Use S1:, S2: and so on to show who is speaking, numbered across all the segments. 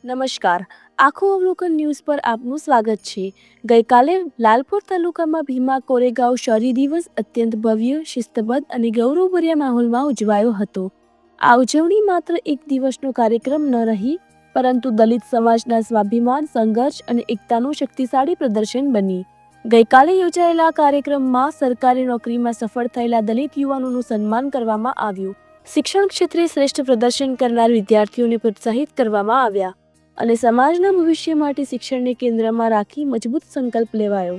S1: નમસ્કાર. આખું અવલોકન ન્યૂઝ પર આપનું સ્વાગત છે. ગઈકાલે લાલપુર તાલુકામાં ભીમા કોરેગાંવ શૌર્ય દિવસ અત્યંત ભવ્ય, શિસ્તબદ્ધ અને ગૌરવભર્યા માહોલમાં ઉજવાયો હતો. આ ઉજવણી માત્ર એક દિવસનો કાર્યક્રમ ન રહી, પરંતુ દલિત સમાજના સ્વાભિમાન, સંઘર્ષ અને એકતાનું શક્તિશાળી પ્રદર્શન બની. ગઈકાલે યોજાયેલા કાર્યક્રમમાં સરકારી નોકરીમાં સફળ થયેલા દલિત યુવાનોનું સન્માન કરવામાં આવ્યું. શિક્ષણ ક્ષેત્રે શ્રેષ્ઠ પ્રદર્શન કરનાર વિદ્યાર્થીઓને પ્રોત્સાહિત કરવામાં આવ્યા અને સમાજના ભવિષ્ય માટે શિક્ષણને કેન્દ્રમાં રાખી મજબૂત સંકલ્પ લેવાયો.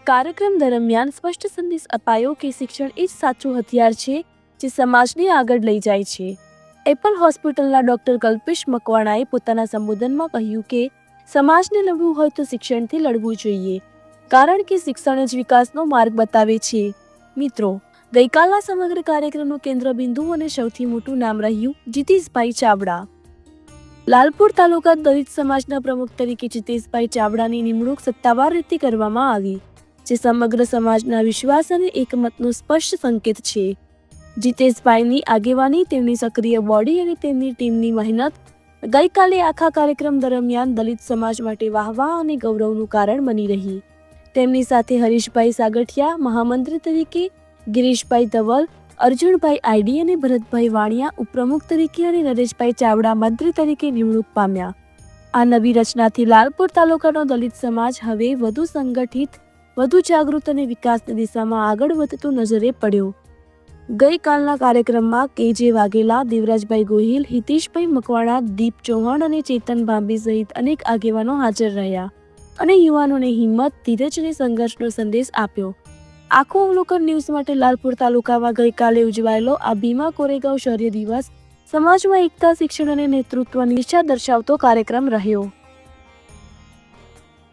S1: કાર્યક્રમ દરમિયાન સ્પષ્ટ સંદેશ અપાયો કે શિક્ષણ એ જ સાચું હથિયાર છે જે સમાજને આગળ લઈ જાય છે. એપલ હોસ્પિટલના ડોક્ટર કલ્પેશ મકવાણાએ પોતાના સંબોધનમાં કહ્યું કે સમાજને લડવું હોય તો શિક્ષણથી લડવું જોઈએ, કારણ કે શિક્ષણ જ વિકાસનો માર્ગ બતાવે છે. મિત્રો, ગઈકાલના સમગ્ર કાર્યક્રમનું કેન્દ્રબિંદુ અને સૌથી મોટું નામ રહ્યું જીતેશભાઈ ચાવડા. લાલપુર તાલુકા દલિત સમાજના પ્રમુખ તરીકે જીતેશભાઈ ચાવડાની નિમણૂક સત્તાવાર રીતે કરવામાં આવી, જે સમગ્ર સમાજના વિશ્વાસ અને એકમતનો સ્પષ્ટ સંકેત છે. જીતેશભાઈની આગેવાની, તેમની સક્રિય બોડી અને તેમની ટીમની મહેનત ગઈકાલે આખા કાર્યક્રમ દરમિયાન દલિત સમાજ માટે વાહવા અને ગૌરવનું કારણ બની રહી. તેમની સાથે હરીશભાઈ સાગઠિયા મહામંત્રી તરીકે, ગિરીશભાઈ ધવલ, અર્જુનભાઈ આઈડી અને ભરતભાઈ વાણિયા ઉપપ્રમુખ તરીકે અને નરેશભાઈ ચાવડા મંત્રી તરીકે નિમણૂક પામ્યા. આ નવી રચનાથી લાલપુર તાલુકાનો દલિત સમાજ હવે વધુ સંગઠિત, વધુ જાગૃત અને વિકાસની દિશામાં આગળ વધતો નજરે પડ્યો. ગઈકાલના કાર્યક્રમમાં કે.જે. વાઘેલા, દેવરાજભાઈ ગોહિલ, હિતેશભાઈ મકવાણા, દીપ ચૌહાણ અને ચેતન ભાંભી સહિત અનેક આગેવાનો હાજર રહ્યા અને યુવાનોને હિંમત, ધીરજ અને સંઘર્ષનો સંદેશ આપ્યો. આખું અવલોકન ન્યૂઝ માટે લાલપુર તાલુકામાં ગઈકાલે ઉજવાયેલો આ ભીમા કોરેગાંવ શૌર્ય દિવસ સમાજમાં એકતા, શિક્ષણ અને નેતૃત્વની દિશા દર્શાવતો કાર્યક્રમ રહ્યો.